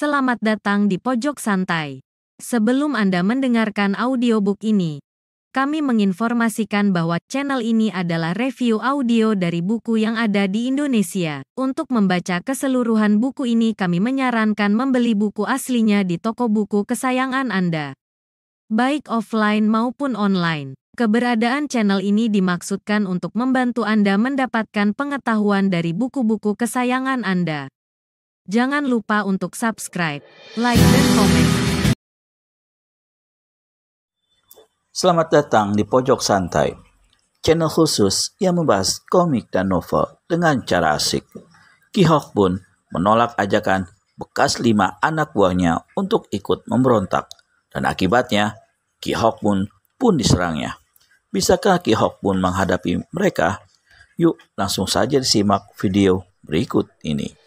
Selamat datang di Pojok Santai. Sebelum Anda mendengarkan audiobook ini, kami menginformasikan bahwa channel ini adalah review audio dari buku yang ada di Indonesia. Untuk membaca keseluruhan buku ini, kami menyarankan membeli buku aslinya di toko buku kesayangan Anda, baik offline maupun online. Keberadaan channel ini dimaksudkan untuk membantu Anda mendapatkan pengetahuan dari buku-buku kesayangan Anda. Jangan lupa untuk subscribe, like, dan komen. Selamat datang di Pojok Santai, channel khusus yang membahas komik dan novel dengan cara asik. Ki Hok Bun menolak ajakan bekas 5 anak buahnya untuk ikut memberontak, dan akibatnya Ki Hok Bun pun diserangnya. Bisakah Ki Hok Bun menghadapi mereka? Yuk langsung saja disimak video berikut ini.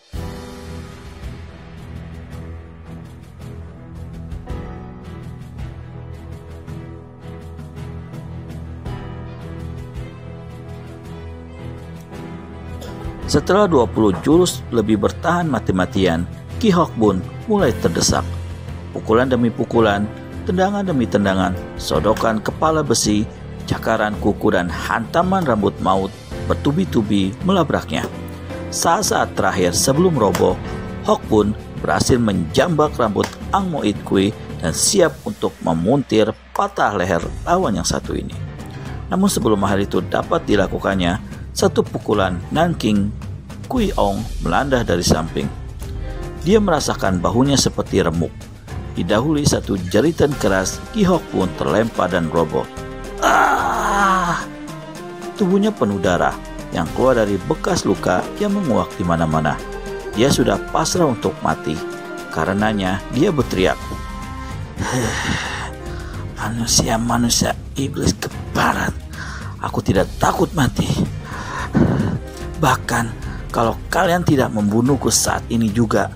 Setelah 20 jurus lebih bertahan mati-matian, Ki Hok Bun mulai terdesak. Pukulan demi pukulan, tendangan demi tendangan, sodokan kepala besi, cakaran kuku dan hantaman rambut maut bertubi-tubi melabraknya. Saat-saat terakhir sebelum roboh, Hok Bun berhasil menjambak rambut Ang Mo It Kwi dan siap untuk memuntir patah leher lawan yang satu ini. Namun sebelum hal itu dapat dilakukannya, satu pukulan Nanking Kwi Ong melanda dari samping. Dia merasakan bahunya seperti remuk. Didahului satu jeritan keras, Ki Hok Bun terlempar dan roboh. Tubuhnya penuh darah yang keluar dari bekas luka yang menguak di mana-mana. Dia sudah pasrah untuk mati. Karenanya dia berteriak, Manusia iblis keparat, aku tidak takut mati. Bahkan kalau kalian tidak membunuhku saat ini juga,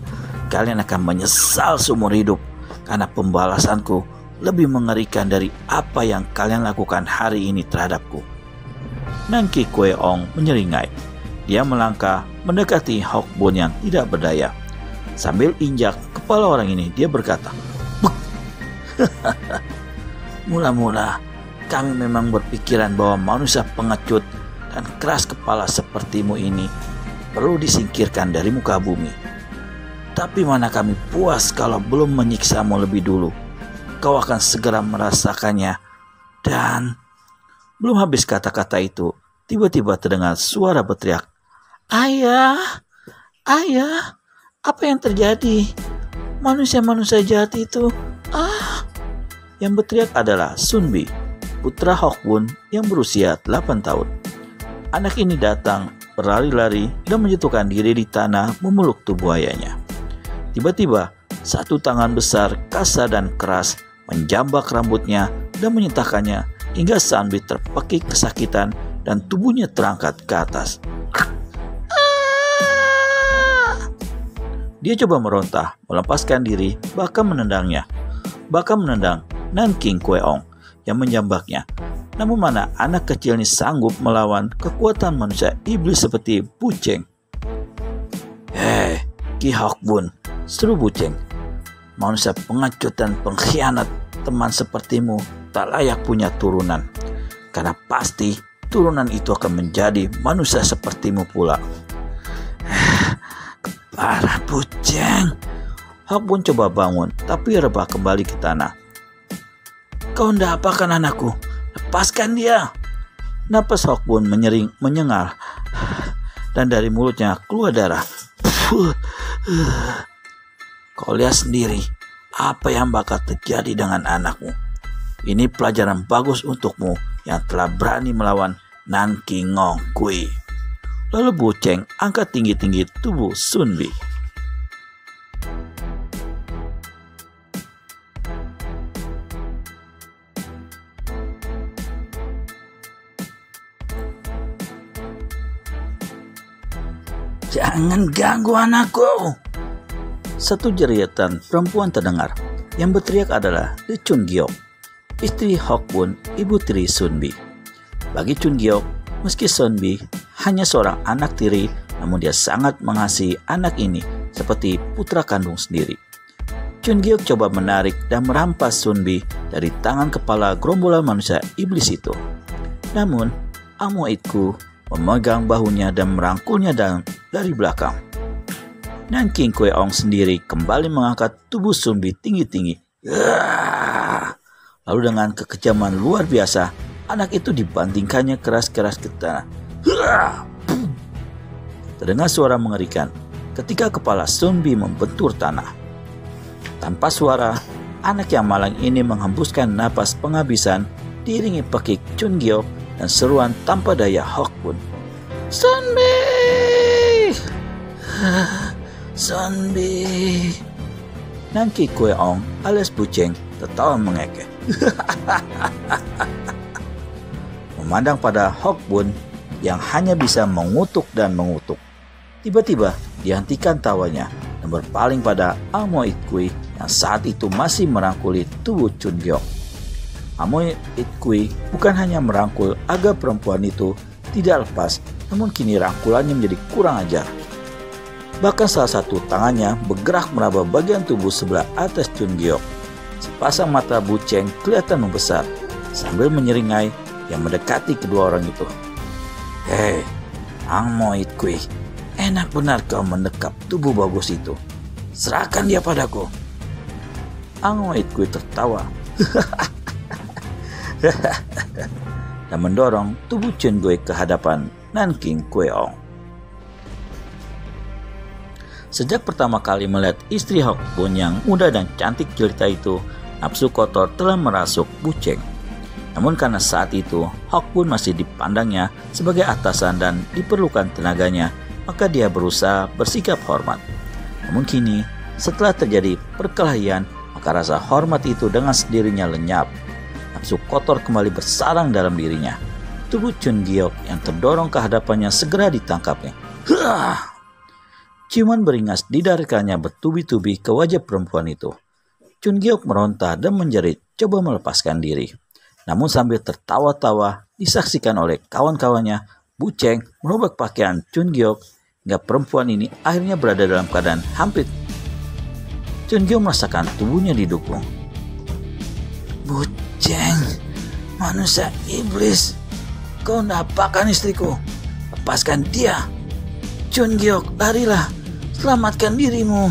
kalian akan menyesal seumur hidup, karena pembalasanku lebih mengerikan dari apa yang kalian lakukan hari ini terhadapku. Nanking Kwi Ong menyeringai. Dia melangkah mendekati Hok Bun yang tidak berdaya. Sambil injak kepala orang ini, dia berkata, Mula-mula kami memang berpikiran bahwa manusia pengecut dan keras kepala sepertimu ini perlu disingkirkan dari muka bumi. Tapi mana kami puas kalau belum menyiksamu lebih dulu. Kau akan segera merasakannya. Dan belum habis kata-kata itu, tiba-tiba terdengar suara berteriak, Ayah, apa yang terjadi? Manusia-manusia jahat itu. Yang berteriak adalah Sun Bi, putra Hok Bun yang berusia 8 tahun. Anak ini datang berlari-lari dan menjatuhkan diri di tanah memeluk tubuh ayahnya. Tiba-tiba, satu tangan besar, kasar dan keras menjambak rambutnya dan menyentahkannya hingga Sun Bi terpekik kesakitan dan tubuhnya terangkat ke atas. Dia coba meronta, melepaskan diri, bahkan menendang Nanking Kwi Ong yang menjambaknya. Namun mana anak kecil ini sanggup melawan kekuatan manusia iblis seperti Buceng. Hei, Ki Hok Bun, seru Buceng. Manusia pengecut dan pengkhianat, teman sepertimu tak layak punya turunan. Karena pasti turunan itu akan menjadi manusia sepertimu pula. Kepala Buceng. Hok Bun coba bangun, tapi rebah kembali ke tanah. Kau hendak apakan anakku? Lepaskan dia. Napas Hok Bun menyengal dan dari mulutnya keluar darah. Kau lihat sendiri apa yang bakal terjadi dengan anakmu. Ini pelajaran bagus untukmu yang telah berani melawan Nanking Kwi. Lalu Buceng angkat tinggi-tinggi tubuh Sun Bi. Jangan ganggu anakku. Satu jeritan perempuan terdengar. Yang berteriak adalah De Chun Giok, istri Hok Bun, ibu tiri Sun Bi. Bagi Chun Giok, meski Sun Bi hanya seorang anak tiri, namun dia sangat mengasihi anak ini seperti putra kandung sendiri. Chun Geok coba menarik dan merampas Sun Bi dari tangan kepala gerombolan manusia iblis itu. Namun, Amo Itku memegang bahunya dan merangkulnya dari belakang. Nanking Kweong sendiri kembali mengangkat tubuh Sun Bi tinggi-tinggi. Lalu dengan kekejaman luar biasa, anak itu dibantingkannya keras-keras ke tanah. Terdengar suara mengerikan ketika kepala Sun Bi membentur tanah. Tanpa suara, anak yang malang ini menghembuskan napas penghabisan diiringi pekik Chun Geok dan seruan tanpa daya Hok Bun. Sun Bi! Sun Bi! Nangki Kweong alias Buceng tertawa mengekeh. Memandang pada Hok Bun yang hanya bisa mengutuk dan mengutuk. Tiba-tiba dihentikan tawanya dan berpaling pada Amo Itkui yang saat itu masih merangkuli tubuh Chun Geok. Amo Itkui bukan hanya merangkul agar perempuan itu tidak lepas, namun kini rangkulannya menjadi kurang ajar. Bahkan salah satu tangannya bergerak meraba bagian tubuh sebelah atas Chun Geok. Sepasang mata Buceng kelihatan membesar sambil menyeringai yang mendekati kedua orang itu. Hei, Amo Itkui, enak benar kau mendekap tubuh bagus itu. Serahkan dia padaku. Amo Itkui tertawa dan mendorong tubuh Chun Geok ke hadapan Nanking Kweong. Sejak pertama kali melihat istri Hok Bun yang muda dan cantik jelita itu, nafsu kotor telah merasuk Buceng. Namun karena saat itu Hok Bun masih dipandangnya sebagai atasan dan diperlukan tenaganya, maka dia berusaha bersikap hormat. Namun kini, setelah terjadi perkelahian, maka rasa hormat itu dengan sendirinya lenyap. Nafsu kotor kembali bersarang dalam dirinya. Tubuh Chun Geok yang terdorong ke hadapannya segera ditangkapnya. Ciuman beringas didarikannya bertubi-tubi ke wajah perempuan itu. Chun Geok meronta dan menjerit, coba melepaskan diri. Namun sambil tertawa-tawa, disaksikan oleh kawan-kawannya, Buceng merobek pakaian Chun Geok hingga perempuan ini akhirnya berada dalam keadaan hampir. Chun Geok merasakan tubuhnya didukung. Buceng, manusia iblis, kau nampakkan istriku. Lepaskan dia. Chun Geok, larilah, selamatkan dirimu.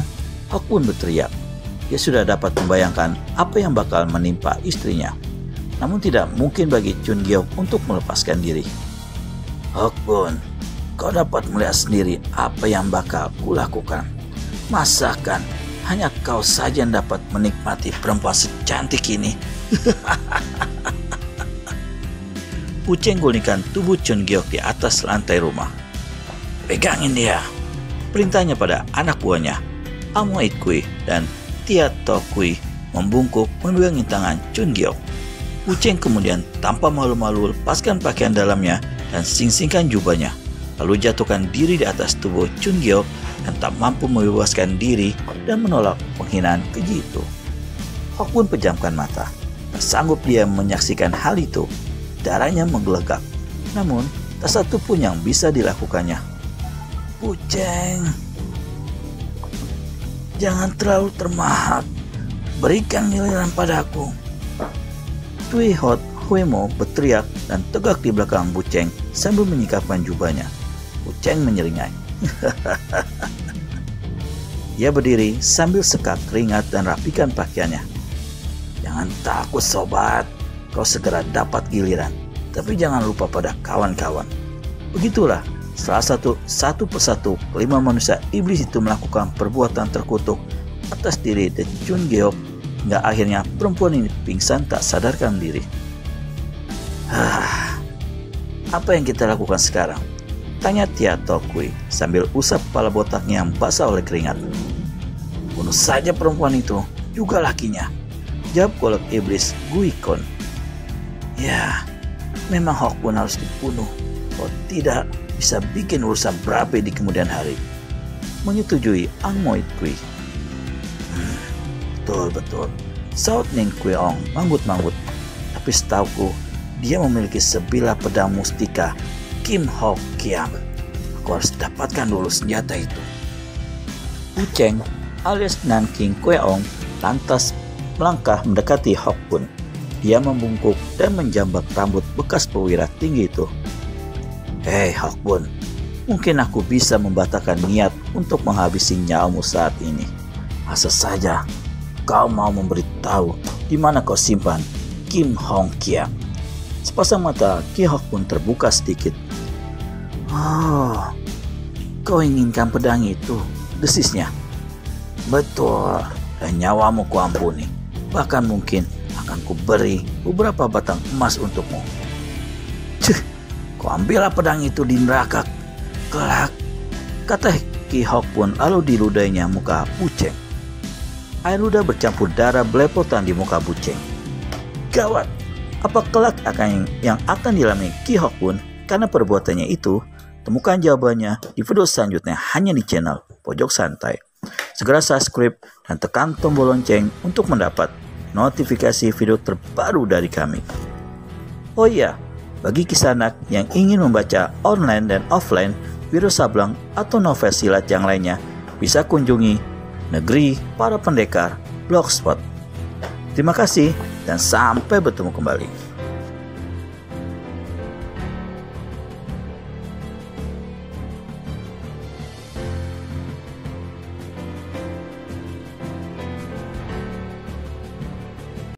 Hok Bun berteriak. Dia sudah dapat membayangkan apa yang bakal menimpa istrinya. Namun tidak mungkin bagi Chun Geok untuk melepaskan diri. Hok Bun, kau dapat melihat sendiri apa yang bakal kulakukan. Masakan hanya kau saja yang dapat menikmati perempuan secantik ini. Buceng gulingkan tubuh Chun Geok di atas lantai rumah. Pegangin dia, perintahnya pada anak buahnya, Amo Itkui dan Tia Tokui membungkuk memegangi tangan Chun Geok. Buceng kemudian tanpa malu-malu lepaskan pakaian dalamnya dan sing-singkan jubahnya, lalu jatuhkan diri di atas tubuh Chun Geok yang tak mampu membebaskan diri dan menolak penghinaan keji itu. Hok Bun pejamkan mata, tak sanggup dia menyaksikan hal itu. Darahnya menggelegak, namun tak satu pun yang bisa dilakukannya. Buceng, jangan terlalu termahak, berikan giliran padaku. Tui Hot Huemo berteriak dan tegak di belakang Buceng sambil menyingkapkan jubahnya. Buceng menyeringai. Ia berdiri sambil sekak keringat dan rapikan pakaiannya. Jangan takut sobat, kau segera dapat giliran. Tapi jangan lupa pada kawan-kawan. Begitulah satu persatu kelima manusia iblis itu melakukan perbuatan terkutuk atas diri dan Chun Geok hingga akhirnya perempuan ini pingsan tak sadarkan diri. Apa yang kita lakukan sekarang? Tanya Tia Tokui sambil usap kepala botaknya yang basah oleh keringat. Bunuh saja perempuan itu, juga lakinya, jawab golok iblis Guikon. Ya, memang Hok Bun harus dibunuh. Kalau tidak, bisa bikin urusan berapi di kemudian hari. Menyetujui Amo Itkui. Betul. Saud Ning Kweong manggut-manggut. Tapi setauku, dia memiliki sebilah pedang mustika Kim Hok Kiam. Aku harus dapatkan dulu senjata itu. Buceng alias Nanking Kweong lantas melangkah mendekati Hokbun. Dia membungkuk dan menjambak rambut bekas perwira tinggi itu. Hei Hokbun, mungkin aku bisa membatalkan niat untuk menghabisi nyawamu saat ini. Masa saja kau mau memberitahu di mana kau simpan Kim Hong Kiang. Sepasang mata Ki Hokbun terbuka sedikit. Oh, kau inginkan pedang itu, desisnya. Betul, dan nyawamu kuampuni. Bahkan mungkin akan kuberi beberapa batang emas untukmu. Cih, kau ambillah pedang itu di neraka kelak, kata Ki Hokbun lalu diludainya muka Buceng. Air ludah bercampur darah belepotan di muka Buceng. Gawat, apa kelak yang akan dialami Ki Hokbun karena perbuatannya itu? Temukan jawabannya di video selanjutnya hanya di channel Pojok Santai. Segera subscribe dan tekan tombol lonceng untuk mendapat notifikasi video terbaru dari kami. Oh iya, bagi kisanak yang ingin membaca online dan offline Wiro Sableng atau novel silat yang lainnya, bisa kunjungi Negeri Para Pendekar Blogspot. Terima kasih dan sampai bertemu kembali.